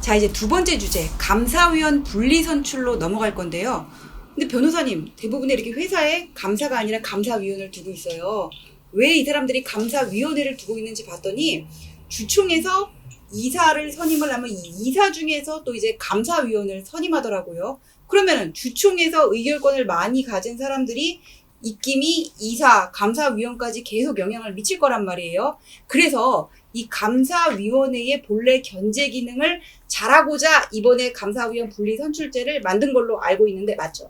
자, 이제 두 번째 주제, 감사위원 분리 선출로 넘어갈 건데요. 근데 변호사님, 대부분의 이렇게 회사에 감사가 아니라 감사위원을 두고 있어요. 왜 이 사람들이 감사위원회를 두고 있는지 봤더니 주총에서 이사를 선임을 하면 이 이사 중에서 또 이제 감사위원을 선임하더라고요. 그러면은 주총에서 의결권을 많이 가진 사람들이 입김이 이사, 감사위원까지 계속 영향을 미칠 거란 말이에요. 그래서 이 감사위원회의 본래 견제 기능을 잘하고자 이번에 감사위원 분리 선출제를 만든 걸로 알고 있는데 맞죠?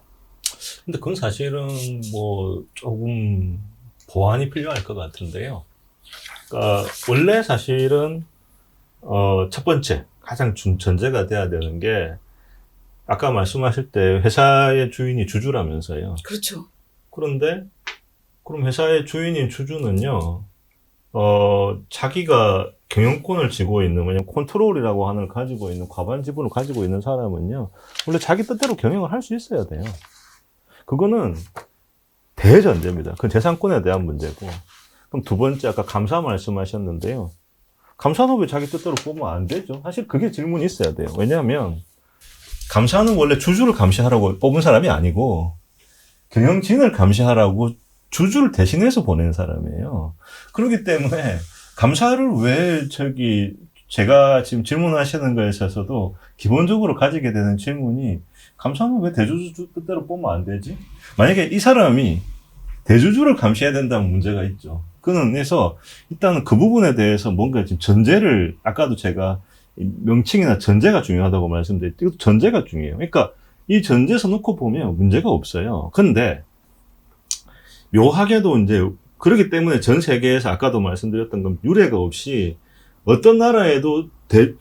근데 그건 사실은 뭐 조금 보완이 필요할 것 같은데요. 그러니까 원래 사실은 첫 번째 가장 전제가 돼야 되는 게 아까 말씀하실 때 회사의 주인이 주주라면서요. 그렇죠. 그런데 그럼 회사의 주인인 주주는요. 자기가 경영권을 쥐고 있는, 뭐냐면 컨트롤이라고 하는 걸 가지고 있는, 과반 지분을 가지고 있는 사람은요, 원래 자기 뜻대로 경영을 할 수 있어야 돼요. 그거는 대전제입니다. 그건 재산권에 대한 문제고. 그럼 두 번째, 아까 감사 말씀하셨는데요. 감사는 왜 자기 뜻대로 뽑으면 안 되죠? 사실 그게 질문이 있어야 돼요. 왜냐하면, 감사는 원래 주주를 감시하라고 뽑은 사람이 아니고, 경영진을 감시하라고 주주를 대신해서 보낸 사람이에요. 그렇기 때문에 감사를 왜 제가 지금 질문하시는 거에 있어서도 기본적으로 가지게 되는 질문이 감사는 왜 대주주 뜻대로 보면 안 되지? 만약에 이 사람이 대주주를 감시해야 된다는 문제가 있죠. 그래서 일단은 그 부분에 대해서 뭔가 지금 전제를, 아까도 제가 명칭이나 전제가 중요하다고 말씀드렸죠. 이것도 전제가 중요해요. 그러니까 이 전제에서 놓고 보면 문제가 없어요. 근데 묘하게도 이제 그렇기 때문에 전 세계에서 아까도 말씀드렸던 건 유례가 없이 어떤 나라에도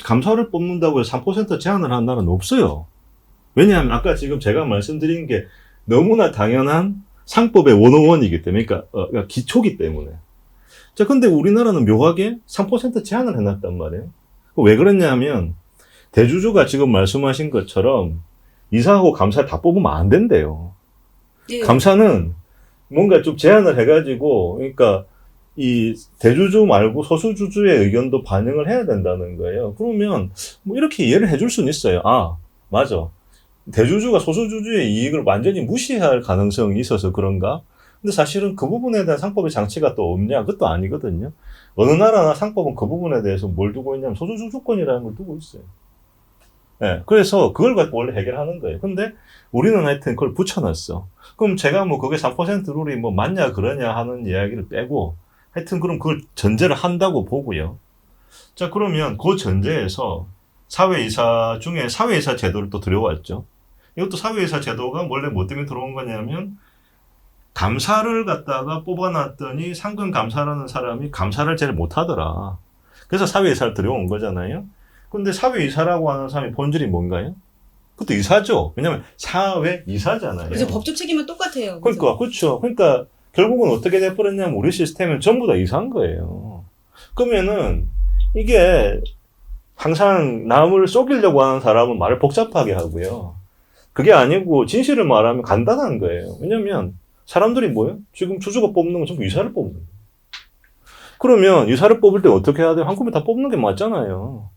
감사를 뽑는다고 해서 3% 제한을 한 나라는 없어요. 왜냐하면 아까 지금 제가 말씀드린 게 너무나 당연한 상법의 101이기 때문에, 그러니까 기초기 때문에. 자, 근데 우리나라는 묘하게 3% 제한을 해놨단 말이에요. 왜 그랬냐면 대주주가 지금 말씀하신 것처럼 이사하고 감사 다 뽑으면 안 된대요. 네. 감사는 뭔가 좀 제한을 해가지고, 그러니까 이 대주주 말고 소수주주의 의견도 반영을 해야 된다는 거예요. 그러면 뭐 이렇게 이해를 해줄 수는 있어요. 아, 맞아. 대주주가 소수주주의 이익을 완전히 무시할 가능성이 있어서 그런가? 근데 사실은 그 부분에 대한 상법의 장치가 또 없냐? 그것도 아니거든요. 어느 나라나 상법은 그 부분에 대해서 뭘 두고 있냐면 소수주주권이라는 걸 두고 있어요. 네, 그래서 그걸 갖고 원래 해결하는 거예요. 근데 우리는 하여튼 그걸 붙여놨어. 그럼 제가 뭐 그게 3% 룰이 뭐 맞냐 그러냐 하는 이야기를 빼고 하여튼 그럼 그걸 전제를 한다고 보고요. 자, 그러면 그 전제에서 사회이사 중에 사회이사 제도를 또 들여왔죠. 이것도 사회이사 제도가 원래 뭐 때문에 들어온 거냐면 감사를 갖다가 뽑아놨더니 상근 감사라는 사람이 감사를 제일 못하더라. 그래서 사회이사를 들여온 거잖아요. 근데 사회이사라고 하는 사람이 본질이 뭔가요? 그것도 이사죠. 왜냐면 사회이사잖아요. 그래서 법적 책임은 똑같아요. 그러니까, 그렇죠. 그러니까 결국은 어떻게 돼버렸냐면 우리 시스템은 전부 다 이사한 거예요. 그러면은 이게 항상 남을 속이려고 하는 사람은 말을 복잡하게 하고요. 그게 아니고 진실을 말하면 간단한 거예요. 왜냐면 사람들이 뭐예요? 지금 주주가 뽑는 건 전부 이사를 뽑는 거예요. 그러면 이사를 뽑을 때 어떻게 해야 돼요? 한꺼번에 다 뽑는 게 맞잖아요.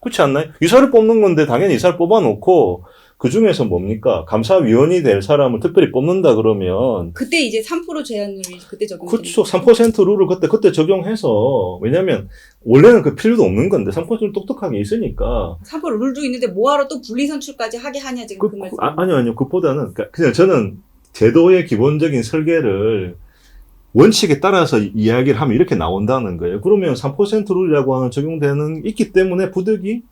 그렇지 않나요? 이사를 뽑는 건데 당연히 이사를 뽑아놓고 그 중에서 뭡니까? 감사위원이 될 사람을 특별히 뽑는다 그러면 그때 이제 3% 제한을 그때 적용. 그렇죠. 3% 룰을 그때 적용해서, 왜냐면 원래는 그 필요도 없는 건데 3%를 똑똑하게 있으니까 3% 룰도 있는데 뭐하러 또 분리 선출까지 하게 하냐 지금 그 말씀. 아니요. 그보다는 그냥 저는 제도의 기본적인 설계를 원칙에 따라서 이야기를 하면 이렇게 나온다는 거예요. 그러면 3% 룰이라고 하는 적용되는 있기 때문에 부득이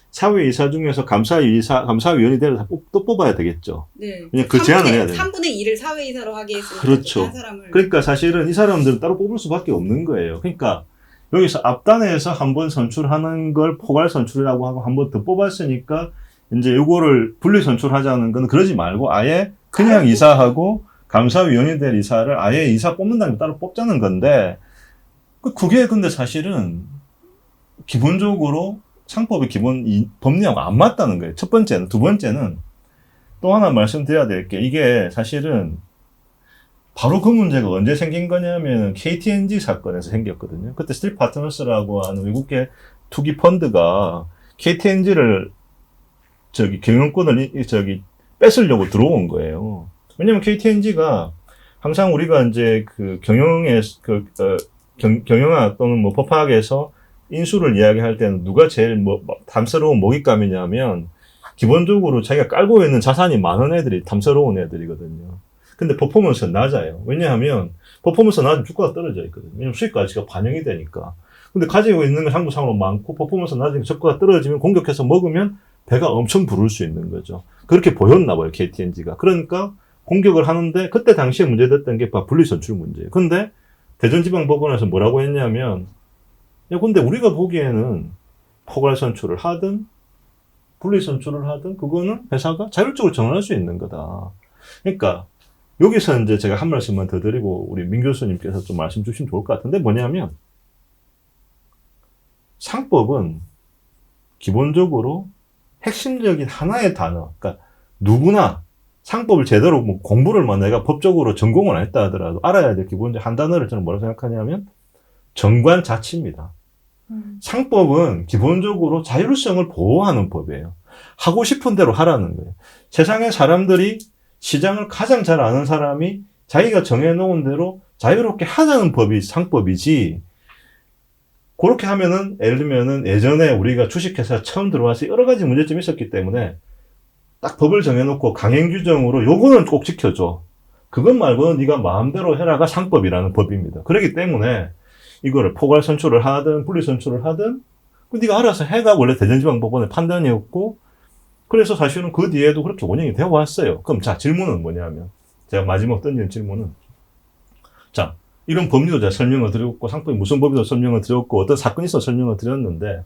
사회이사 중에서 감사위원이 되려서 또 뽑아야 되겠죠. 네. 그냥 그 제한을 해야 돼요. 3분의 1을 사회이사로 하게 했으니까 그렇죠. 한 사람을. 그러니까 사실은 이 사람들은 따로 뽑을 수밖에 없는 거예요. 그러니까 여기서 앞단에서 한번 선출하는 걸 포괄 선출이라고 하고 한 번 더 뽑았으니까 이제 요거를 분리 선출하자는 건 그러지 말고 아예 그냥 이사하고 감사위원이 될 이사를 아예 이사 뽑는다는 게 따로 뽑자는 건데, 그게 근데 사실은 기본적으로 상법의 기본 법리하고 안 맞다는 거예요. 첫 번째는. 두 번째는 또 하나 말씀드려야 될 게, 이게 사실은 바로 그 문제가 언제 생긴 거냐면 KTNG 사건에서 생겼거든요. 그때 스틸 파트너스라고 하는 외국계 투기 펀드가 KTNG를 경영권을 뺏으려고 들어온 거예요. 왜냐면 KTNG가 항상 우리가 이제 그 경영학 또는 뭐 법학에서 인수를 이야기할 때는 누가 제일 탐스러운 먹잇감이냐면 기본적으로 자기가 깔고 있는 자산이 많은 애들이 탐스러운 애들이거든요. 근데 퍼포먼스는 낮아요. 왜냐하면 퍼포먼스 낮으면 주가가 떨어져 있거든요. 왜냐면 수익 가치가 반영이 되니까. 근데 가지고 있는 건 항구상으로 많고 퍼포먼스 낮으니까 주가가 떨어지면 공격해서 먹으면 배가 엄청 부를 수 있는 거죠. 그렇게 보였나 봐요, KTNG가. 그러니까 공격을 하는데 그때 당시에 문제됐던 게 분리선출 문제예요. 근데 대전지방법원에서 뭐라고 했냐면 야, 근데 우리가 보기에는 포괄선출을 하든 분리선출을 하든 그거는 회사가 자율적으로 정할 수 있는 거다. 그러니까 여기서 이제 제가 한 말씀만 더 드리고 우리 민 교수님께서 좀 말씀 주시면 좋을 것 같은데 뭐냐면 상법은 기본적으로 핵심적인 하나의 단어, 그러니까 누구나 상법을 제대로 뭐 공부를 내가 법적으로 전공을 안 했다 하더라도 알아야 될 기본적 한 단어를 저는 뭐라고 생각하냐면 정관자치입니다. 상법은 기본적으로 자율성을 보호하는 법이에요. 하고 싶은 대로 하라는 거예요. 세상의 사람들이 시장을 가장 잘 아는 사람이 자기가 정해놓은 대로 자유롭게 하자는 법이 상법이지. 그렇게 하면은 예를 들면은 예전에 우리가 주식회사 처음 들어와서 여러 가지 문제점이 있었기 때문에 딱 법을 정해놓고 강행 규정으로 요거는 꼭 지켜줘. 그것 말고는 네가 마음대로 해라가 상법이라는 법입니다. 그렇기 때문에 이거를 포괄선출을 하든 분리선출을 하든 네가 알아서 해가 원래 대전지방법원의 판단이었고 그래서 사실은 그 뒤에도 그렇게 운영이 되어 왔어요. 그럼 자 질문은 뭐냐면 제가 마지막 던진 질문은 자 이런 법리도 제가 설명을 드렸고 상법이 무슨 법이도 설명을 드렸고 어떤 사건이 있어 설명을 드렸는데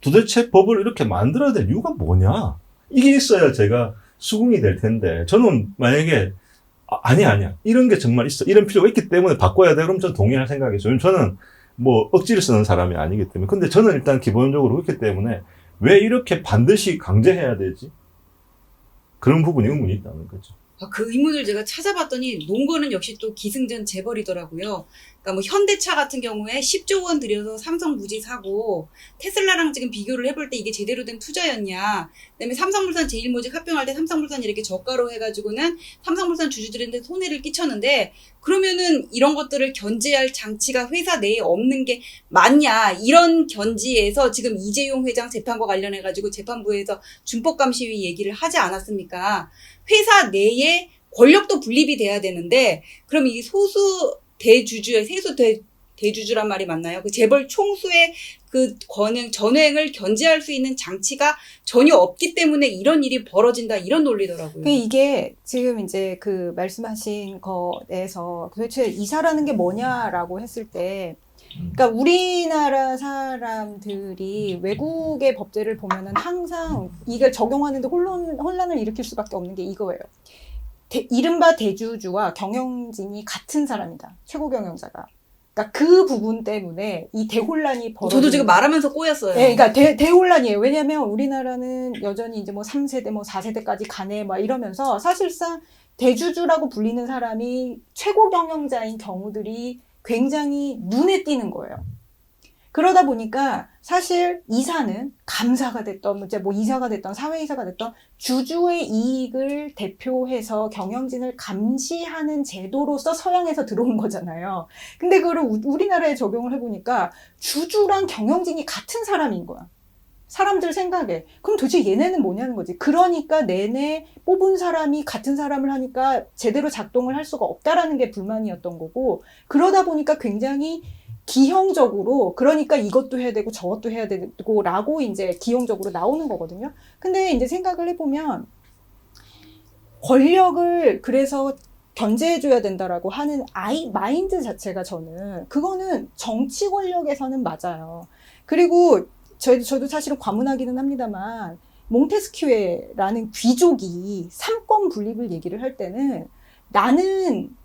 도대체 법을 이렇게 만들어야 될 이유가 뭐냐? 이게 있어야 제가 수긍이 될 텐데 저는 만약에 아니야. 이런 게 정말 있어. 이런 필요가 있기 때문에 바꿔야 돼. 그럼 저는 동의할 생각이죠. 저는 뭐 억지를 쓰는 사람이 아니기 때문에. 근데 저는 일단 기본적으로 그렇기 때문에 왜 이렇게 반드시 강제해야 되지? 그런 부분이 의문이 있다는 거죠. 그 의문을 제가 찾아봤더니 농거는 역시 또 기승전 재벌이더라고요. 그러니까 뭐 현대차 같은 경우에 10조 원 들여서 삼성 부지 사고 테슬라랑 지금 비교를 해볼 때 이게 제대로 된 투자였냐. 그다음에 삼성물산 제일모직 합병할 때 삼성물산이 이렇게 저가로 해가지고는 삼성물산 주주들한테 손해를 끼쳤는데 그러면은 이런 것들을 견제할 장치가 회사 내에 없는 게 맞냐. 이런 견지에서 지금 이재용 회장 재판과 관련해가지고 재판부에서 준법감시위 얘기를 하지 않았습니까? 회사 내에 권력도 분립이 돼야 되는데 그럼 이 소수 대주주의 대주주란 말이 맞나요? 그 재벌 총수의 그 전횡을 견제할 수 있는 장치가 전혀 없기 때문에 이런 일이 벌어진다 이런 논리더라고요. 이게 지금 이제 그 말씀하신 거에서 도대체 이사라는 게 뭐냐라고 했을 때 그러니까 우리나라 사람들이 외국의 법제를 보면은 항상 이걸 적용하는데 혼란을 일으킬 수밖에 없는 게 이거예요. 이른바 대주주와 경영진이 같은 사람이다. 최고 경영자가. 그러니까 그 부분 때문에 이 대혼란이 벌어지는. 저도 지금 말하면서 꼬였어요. 네, 그러니까 대혼란이에요. 왜냐하면 우리나라는 여전히 이제 뭐 3세대, 뭐 4세대까지 가네, 막 이러면서 사실상 대주주라고 불리는 사람이 최고 경영자인 경우들이 굉장히 눈에 띄는 거예요. 그러다 보니까 사실 이사는 감사가 됐던, 뭐 이사가 됐던, 사회이사가 됐던 주주의 이익을 대표해서 경영진을 감시하는 제도로서 서양에서 들어온 거잖아요. 근데 그거를 우리나라에 적용을 해보니까 주주랑 경영진이 같은 사람인 거야. 사람들 생각에. 그럼 도대체 얘네는 뭐냐는 거지. 그러니까 내내 뽑은 사람이 같은 사람을 하니까 제대로 작동을 할 수가 없다라는 게 불만이었던 거고, 그러다 보니까 굉장히 기형적으로, 그러니까 이것도 해야 되고 저것도 해야 되고 라고 이제 기형적으로 나오는 거거든요. 근데 이제 생각을 해보면 권력을 그래서 견제해줘야 된다라고 하는 마인드 자체가 저는 그거는 정치 권력에서는 맞아요. 그리고 저도 사실은 과문하기는 합니다만 몽테스키웨라는 귀족이 삼권 분립을 얘기를 할 때는 나는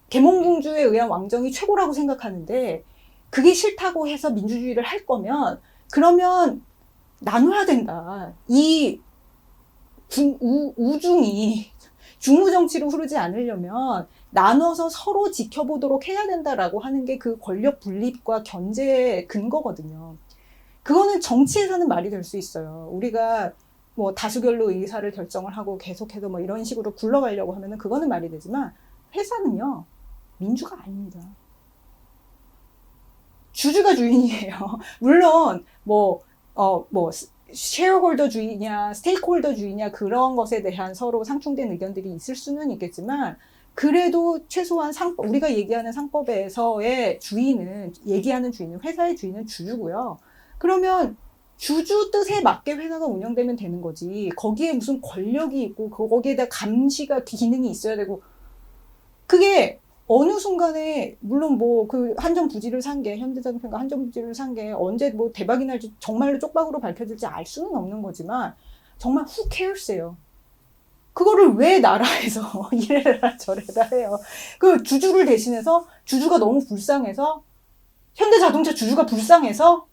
계몽공주에 의한 왕정이 최고라고 생각하는데 그게 싫다고 해서 민주주의를 할 거면 그러면 나눠야 된다. 이 우중이 중우정치로 흐르지 않으려면 나눠서 서로 지켜보도록 해야 된다라고 하는 게 그 권력 분립과 견제의 근거거든요. 그거는 정치에서는 말이 될 수 있어요. 우리가 뭐 다수결로 의사를 결정을 하고 계속해서 뭐 이런 식으로 굴러가려고 하면은 그거는 말이 되지만 회사는요 민주가 아닙니다. 주주가 주인이에요. 물론 뭐 쉐어홀더주의냐 스테이크홀더주의냐 그런 것에 대한 서로 상충된 의견들이 있을 수는 있겠지만 그래도 최소한 우리가 얘기하는 상법에서의 얘기하는 주인은 회사의 주인은 주주고요. 그러면 주주 뜻에 맞게 회사가 운영되면 되는 거지. 거기에 무슨 권력이 있고 거기에다 감시가 기능이 있어야 되고 그게 어느 순간에 물론 뭐 그 한전 부지를 산 게 현대자동차가 한전 부지를 산 게 언제 뭐 대박이 날지 정말로 쪽박으로 밝혀질지 알 수는 없는 거지만 정말 who cares예요. 그거를 왜 나라에서 이래라 저래라 해요. 그 주주를 대신해서 주주가 너무 불쌍해서 현대자동차 주주가 불쌍해서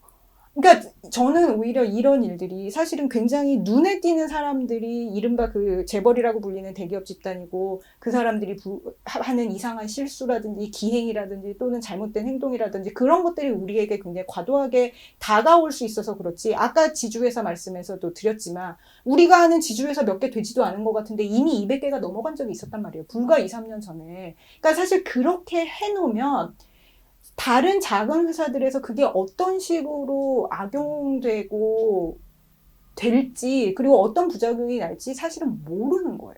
그러니까 저는 오히려 이런 일들이 사실은 굉장히 눈에 띄는 사람들이 이른바 그 재벌이라고 불리는 대기업 집단이고 그 사람들이 하는 이상한 실수라든지 기행이라든지 또는 잘못된 행동이라든지 그런 것들이 우리에게 굉장히 과도하게 다가올 수 있어서 그렇지 아까 지주회사 말씀에서도 드렸지만 우리가 하는 지주회사 몇 개 되지도 않은 것 같은데 이미 200개가 넘어간 적이 있었단 말이에요. 불과 2, 3년 전에. 그러니까 사실 그렇게 해놓으면 다른 작은 회사들에서 그게 어떤 식으로 악용되고 될지 그리고 어떤 부작용이 날지 사실은 모르는 거예요.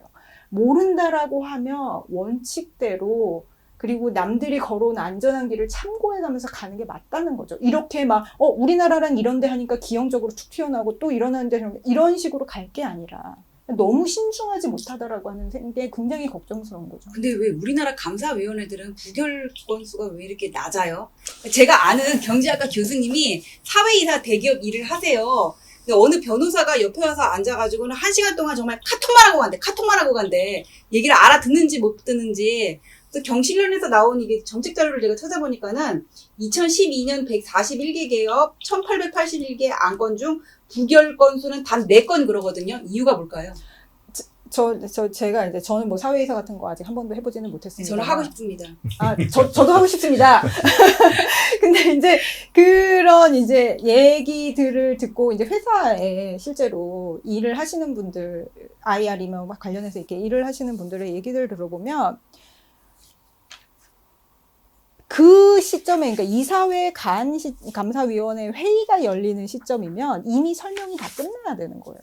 모른다라고 하면 원칙대로 그리고 남들이 걸어온 안전한 길을 참고해가면서 가는 게 맞다는 거죠. 이렇게 막 우리나라란 이런데 하니까 기형적으로 툭 튀어나오고 또 이러는데 이런 식으로 갈 게 아니라 너무 신중하지 못하다라고 하는 게 굉장히 걱정스러운 거죠. 근데 왜 우리나라 감사위원회들은 부결 건수가 왜 이렇게 낮아요? 제가 아는 경제학과 교수님이 사회이사 대기업 일을 하세요. 근데 어느 변호사가 옆에 와서 앉아가지고는 1시간 동안 정말 카톡만 하고 간대. 얘기를 알아듣는지 못 듣는지. 또 경실련에서 나온 이게 정책 자료를 제가 찾아보니까는 2012년 141개 개업, 1881개 안건 중 부결 건수는 단 4건 그러거든요. 이유가 뭘까요? 제가 이제 저는 뭐 사회이사 같은 거 아직 한 번도 해보지는 못했습니다. 저는 하고 싶습니다. 저도 하고 싶습니다. 근데 이제 그런 이제 얘기들을 듣고 이제 회사에 실제로 일을 하시는 분들, IR이면 관련해서 이렇게 일을 하시는 분들의 얘기들 들어보면 그 시점에, 그러니까 이사회 감사위원회 회의가 열리는 시점이면 이미 설명이 다 끝나야 되는 거예요.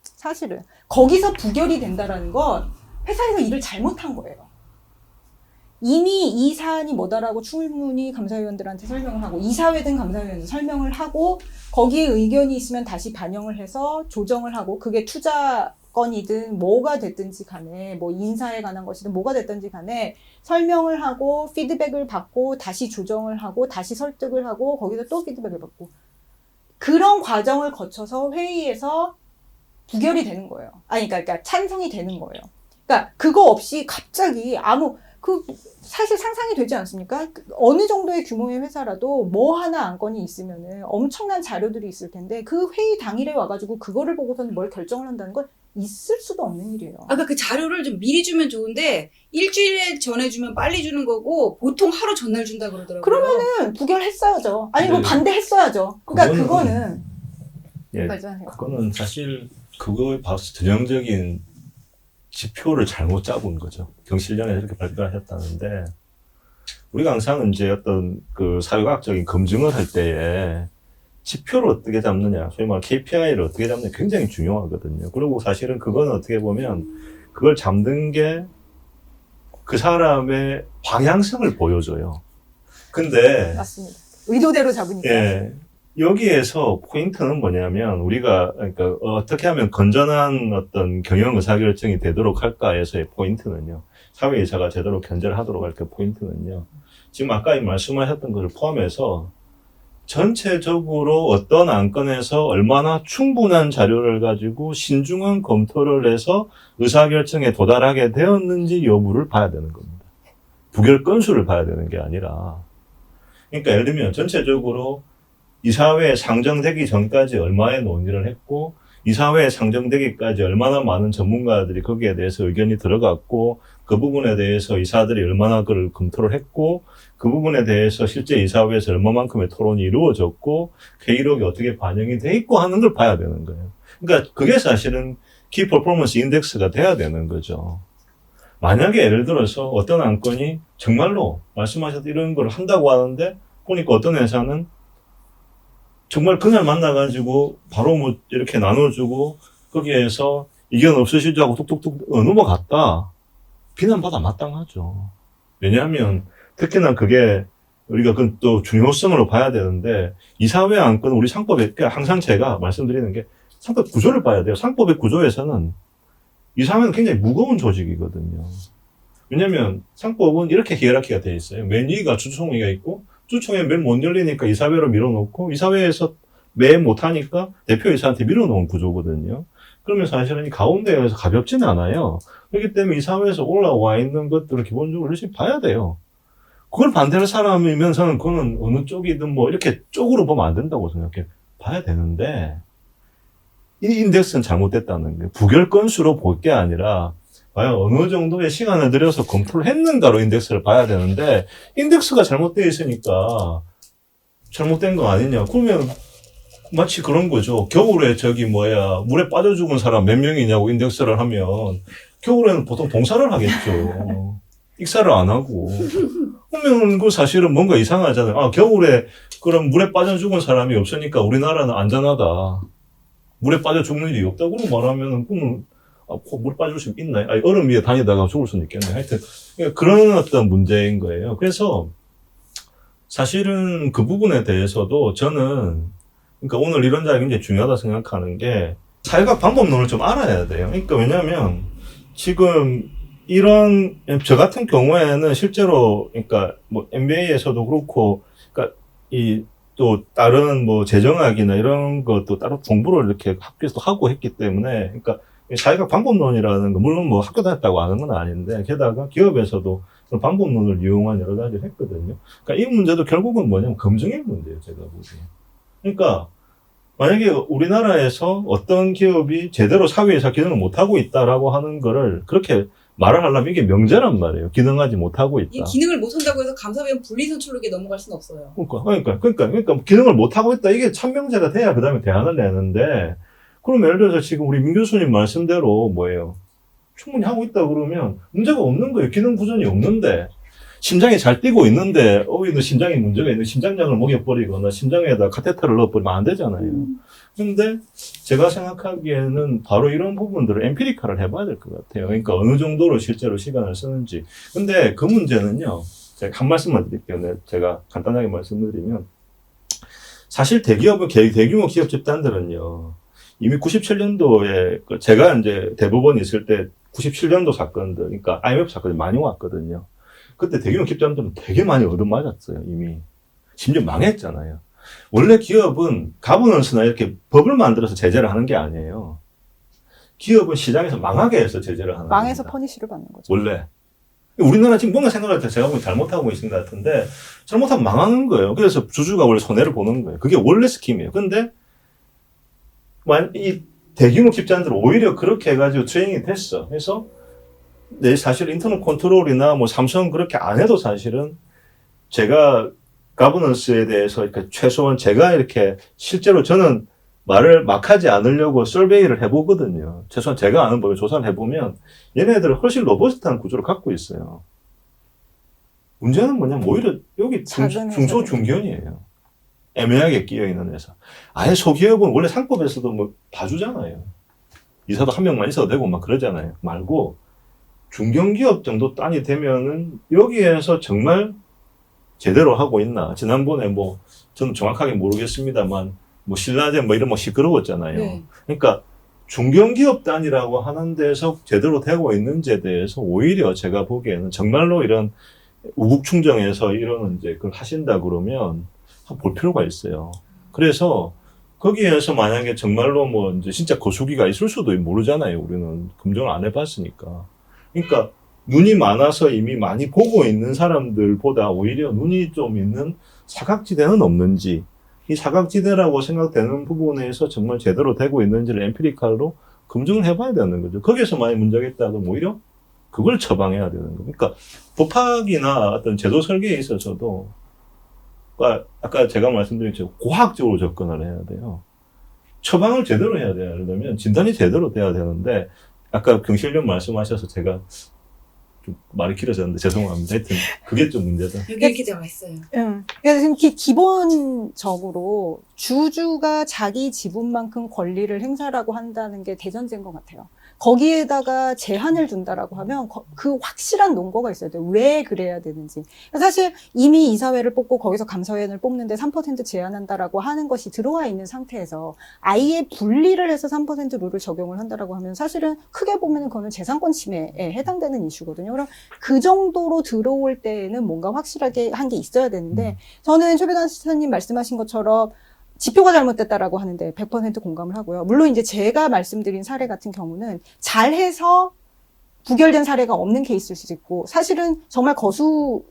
사실은. 거기서 부결이 된다라는 건 회사에서 일을 잘못한 거예요. 이미 이 사안이 뭐다라고 충분히 감사위원들한테 설명을 하고, 이사회든 감사위원들 설명을 하고, 거기에 의견이 있으면 다시 반영을 해서 조정을 하고, 그게 투자건이든 뭐가 됐든지 간에, 뭐 인사에 관한 것이든 뭐가 됐든지 간에 설명을 하고, 피드백을 받고, 다시 조정을 하고, 다시 설득을 하고, 거기서 또 피드백을 받고. 그런 과정을 거쳐서 회의에서 부결이 되는 거예요. 그러니까 찬성이 되는 거예요. 그러니까 그거 없이 갑자기 사실 상상이 되지 않습니까? 어느 정도의 규모의 회사라도 뭐 하나 안건이 있으면은 엄청난 자료들이 있을 텐데 그 회의 당일에 와가지고 그거를 보고서는 뭘 결정을 한다는 건 있을 수도 없는 일이에요. 아까 그 자료를 좀 미리 주면 좋은데 일주일에 전에 주면 빨리 주는 거고 보통 하루 전날 준다 그러더라고요. 그러면은 부결했어야죠. 아니 뭐 반대했어야죠. 그러니까 그거는 예, 말씀하세요. 그거는 사실 그거에 봐서 전형적인 지표를 잘못 잡은 거죠. 경실련에 이렇게 발표를 했다는데, 우리가 항상 이제 어떤 그 사회과학적인 검증을 할 때에 지표를 어떻게 잡느냐, 소위 말해 KPI를 어떻게 잡느냐 굉장히 중요하거든요. 그리고 사실은 그거는 어떻게 보면 그걸 잡는 게 그 사람의 방향성을 보여줘요. 근데 맞습니다. 의도대로 잡으니까. 예. 여기에서 포인트는 뭐냐면 우리가 그러니까 어떻게 하면 건전한 어떤 경영 의사결정이 되도록 할까에서의 포인트는요. 사회이사가 제대로 견제를 하도록 할 그 포인트는요. 지금 아까 말씀하셨던 것을 포함해서 전체적으로 어떤 안건에서 얼마나 충분한 자료를 가지고 신중한 검토를 해서 의사결정에 도달하게 되었는지 여부를 봐야 되는 겁니다. 부결 건수를 봐야 되는 게 아니라. 그러니까 예를 들면 전체적으로 이사회에 상정되기 전까지 얼마의 논의를 했고, 이사회에 상정되기까지 얼마나 많은 전문가들이 거기에 대해서 의견이 들어갔고, 그 부분에 대해서 이사들이 얼마나 그걸 검토를 했고, 그 부분에 대해서 실제 이사회에서 얼마만큼의 토론이 이루어졌고, 회의록이 어떻게 반영이 돼 있고 하는 걸 봐야 되는 거예요. 그러니까 그게 사실은 키 퍼포먼스 인덱스가 돼야 되는 거죠. 만약에 예를 들어서 어떤 안건이 정말로 말씀하셨던 이런 걸 한다고 하는데 보니까 어떤 회사는 정말 그날 만나가지고 바로 뭐 이렇게 나눠주고 거기에서 이견 없으시죠 하고 뚝뚝뚝 넘어갔다. 비난받아 마땅하죠. 왜냐하면 특히나 그게 우리가 그 또 중요성으로 봐야 되는데 이사회 안건 우리 상법에 항상 제가 말씀드리는 게 상법 구조를 봐야 돼요. 상법의 구조에서는 이사회는 굉장히 무거운 조직이거든요. 왜냐하면 상법은 이렇게 히에라키가 되어 있어요. 맨 위가 주총회가 있고 주총회 맨 못 열리니까 이사회로 밀어놓고 이사회에서 매 못하니까 대표이사한테 밀어놓은 구조거든요. 그러면 사실은 이 가운데에서 가볍지는 않아요. 그렇기 때문에 이사회에서 올라와 있는 것들을 기본적으로 열심히 봐야 돼요. 그걸 반대할 사람이면 저는 그거는 어느 쪽이든 뭐 이렇게 쪽으로 보면 안 된다고 생각해. 봐야 되는데 이 인덱스는 잘못됐다는 게 부결 건수로 볼 게 아니라 과연 어느 정도의 시간을 들여서 검토를 했는가로 인덱스를 봐야 되는데 인덱스가 잘못되어 있으니까 잘못된 거 아니냐. 그러면 마치 그런 거죠. 겨울에 물에 빠져 죽은 사람 몇 명이냐고 인덱스를 하면 겨울에는 보통 봉사를 하겠죠. 익사를 안 하고. 그러면 그 사실은 뭔가 이상하잖아요. 아, 겨울에 그럼 물에 빠져 죽은 사람이 없으니까 우리나라는 안전하다. 물에 빠져 죽는 일이 없다고 말하면은 그러면 물에 빠질 수 있나요? 아니, 얼음 위에 다니다가 죽을 수는 있겠네. 하여튼 그런 어떤 문제인 거예요. 그래서 사실은 그 부분에 대해서도 저는 그러니까 오늘 이런 자리가 굉장히 중요하다 생각하는 게 사회학 방법론을 좀 알아야 돼요. 그러니까 왜냐면 지금 이런 저 같은 경우에는 실제로 그러니까 뭐 MBA에서도 그렇고 그러니까 이 또 다른 뭐 재정학이나 이런 것도 따로 공부를 이렇게 학교에서 하고 했기 때문에 그러니까 사회학 방법론이라는 거 물론 뭐 학교 다녔다고 아는 건 아닌데 게다가 기업에서도 그런 방법론을 이용한 여러 가지를 했거든요. 그러니까 이 문제도 결국은 뭐냐면 검증의 문제예요, 제가 보기에. 그러니까 만약에 우리나라에서 어떤 기업이 제대로 사회에서 기능을 못하고 있다라고 하는 거를 그렇게 말을 하려면 이게 명제란 말이에요. 기능하지 못하고 있다. 이 기능을 못한다고 해서 감사위원 분리선출로 이게 넘어갈 수는 없어요. 그러니까 기능을 못하고 있다. 이게 참명제가 돼야 그 다음에 대안을 내는데 그럼 예를 들어서 지금 우리 민 교수님 말씀대로 뭐예요? 충분히 하고 있다 그러면 문제가 없는 거예요. 기능 부전이 없는데 심장이 잘 뛰고 있는데 너 심장에 문제가 있는 심장약을 먹여버리거나 심장에다 카테터를 넣어버리면 안 되잖아요. 근데 제가 생각하기에는 바로 이런 부분들을 엠피리카를 해봐야 될 것 같아요. 그러니까 어느 정도로 실제로 시간을 쓰는지. 근데 그 문제는요. 제가 한 말씀만 드릴게요. 제가 간단하게 말씀드리면 사실 대규모 기업 집단들은요. 이미 97년도에 제가 이제 대법원에 있을 때 97년도 사건들, 그러니까 IMF 사건이 많이 왔거든요. 그때 대규모 기업들은 되게 많이 얻어맞았어요, 이미. 심지어 망했잖아요. 원래 기업은 가버넌스나 이렇게 법을 만들어서 제재를 하는 게 아니에요. 기업은 시장에서 망하게 해서 제재를 하는 거예요. 망해서 퍼니시를 받는 거죠. 원래. 우리나라 지금 뭔가 생각할 때 제가 보면 잘못하고 있는 것 같은데 잘못하면 망하는 거예요. 그래서 주주가 원래 손해를 보는 거예요. 그게 원래 스킴이에요. 근데 이 대규모 집단들은 오히려 그렇게 해가지고 트레이닝이 됐어. 그래서 사실 인터널 컨트롤이나 뭐 삼성 그렇게 안 해도 사실은 제가 가버넌스에 대해서 그러니까 최소한 제가 이렇게 실제로 저는 말을 막 하지 않으려고 설베이를 해보거든요. 최소한 제가 아는 법에 조사를 해보면 얘네들은 훨씬 로버스트한 구조를 갖고 있어요. 문제는 뭐냐면 오히려 여기 중소 중견이에요. 애매하게 끼어있는 회사. 아예 소기업은 원래 상법에서도 뭐 봐주잖아요. 이사도 한 명만 있어도 되고 막 그러잖아요. 말고 중견기업 정도 단위 되면은 여기에서 정말 제대로 하고 있나. 지난번에 뭐 저는 정확하게 모르겠습니다만 뭐 신라제 뭐 이런 뭐 시끄러웠잖아요. 네. 그러니까 중견기업 단위라고 하는 데서 제대로 되고 있는지에 대해서 오히려 제가 보기에는 정말로 이런 우국충정에서 이런 이제 그걸 하신다 그러면 볼 필요가 있어요. 그래서 거기에서 만약에 정말로 뭐 이제 진짜 거수기가 있을 수도 모르잖아요. 우리는 검증을 안 해봤으니까. 그러니까 눈이 많아서 이미 많이 보고 있는 사람들보다 오히려 눈이 좀 있는 사각지대는 없는지, 이 사각지대라고 생각되는 부분에서 정말 제대로 되고 있는지를 엠피리칼로 검증을 해봐야 되는 거죠. 거기에서 많이 문제가 있다면 오히려 그걸 처방해야 되는 거. 그러니까 법학이나 어떤 제도 설계에 있어서도 아까 제가 말씀드린 것처럼 고학적으로 접근을 해야 돼요. 처방을 제대로 해야 돼요. 그러면 진단이 제대로 돼야 되는데 아까 경실련 말씀하셔서 제가 좀 말이 길어졌는데 죄송합니다. 하여튼 그게 좀 문제다. 여기 이렇게 나와 있어요. 그래서 기본적으로 주주가 자기 지분만큼 권리를 행사라고 한다는 게 대전제인 것 같아요. 거기에다가 제한을 둔다라고 하면 그 확실한 논거가 있어야 돼요. 왜 그래야 되는지. 사실 이미 이사회를 뽑고 거기서 감사위원을 뽑는데 3% 제한한다라고 하는 것이 들어와 있는 상태에서 아예 분리를 해서 3% 룰을 적용을 한다라고 하면 사실은 크게 보면 그거는 재산권 침해에 해당되는 이슈거든요. 그럼 그 정도로 들어올 때에는 뭔가 확실하게 한 게 있어야 되는데 저는 최배단 시사님 말씀하신 것처럼 지표가 잘못됐다라고 하는데 100% 공감을 하고요. 물론 이제 제가 말씀드린 사례 같은 경우는 잘해서 부결된 사례가 없는 케이스일 수도 있고 사실은 정말 거수를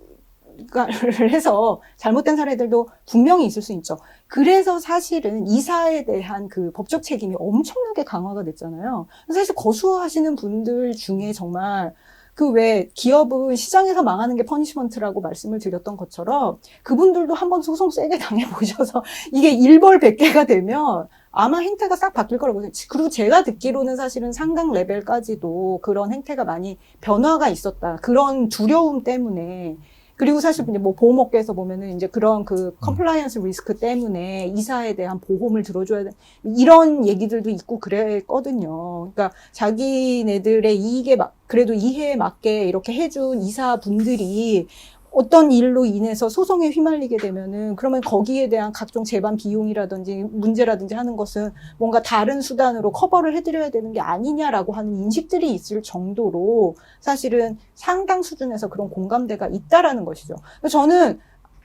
해서 잘못된 사례들도 분명히 있을 수 있죠. 그래서 사실은 이사에 대한 그 법적 책임이 엄청나게 강화가 됐잖아요. 사실 거수하시는 분들 중에 정말 그 왜 기업은 시장에서 망하는 게 퍼니시먼트라고 말씀을 드렸던 것처럼 그분들도 한번 소송 세게 당해보셔서 이게 일벌백계가 되면 아마 행태가 싹 바뀔 거라고 생각해요. 그리고 제가 듣기로는 사실은 상강 레벨까지도 그런 행태가 많이 변화가 있었다. 그런 두려움 때문에 그리고 사실 뭐 보험업계에서 보면은 이제 그런 그 컴플라이언스 리스크 때문에 이사에 대한 보험을 들어줘야 돼. 이런 얘기들도 있고 그랬거든요. 그러니까 자기네들의 이익에 그래도 이해에 맞게 이렇게 해준 이사분들이 어떤 일로 인해서 소송에 휘말리게 되면은 그러면 거기에 대한 각종 재반 비용이라든지 문제라든지 하는 것은 뭔가 다른 수단으로 커버를 해드려야 되는 게 아니냐라고 하는 인식들이 있을 정도로 사실은 상당 수준에서 그런 공감대가 있다라는 것이죠. 저는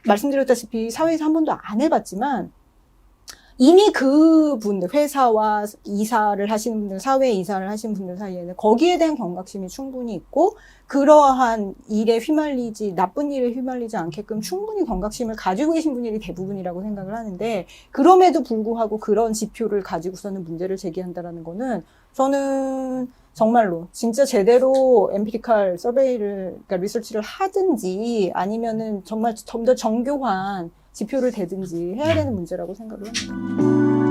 말씀드렸다시피 사회에서 한 번도 안 해봤지만 이미 그분들, 회사와 이사를 하시는 분들, 사회 이사를 하시는 분들 사이에는 거기에 대한 경각심이 충분히 있고, 그러한 일에 나쁜 일에 휘말리지 않게끔 충분히 경각심을 가지고 계신 분들이 대부분이라고 생각을 하는데, 그럼에도 불구하고 그런 지표를 가지고서는 문제를 제기한다라는 거는, 저는 정말로 진짜 제대로 엠피리칼 서베이를, 그러니까 리서치를 하든지, 아니면은 정말 좀 더 정교한 지표를 대든지 해야 되는 문제라고 생각을 합니다.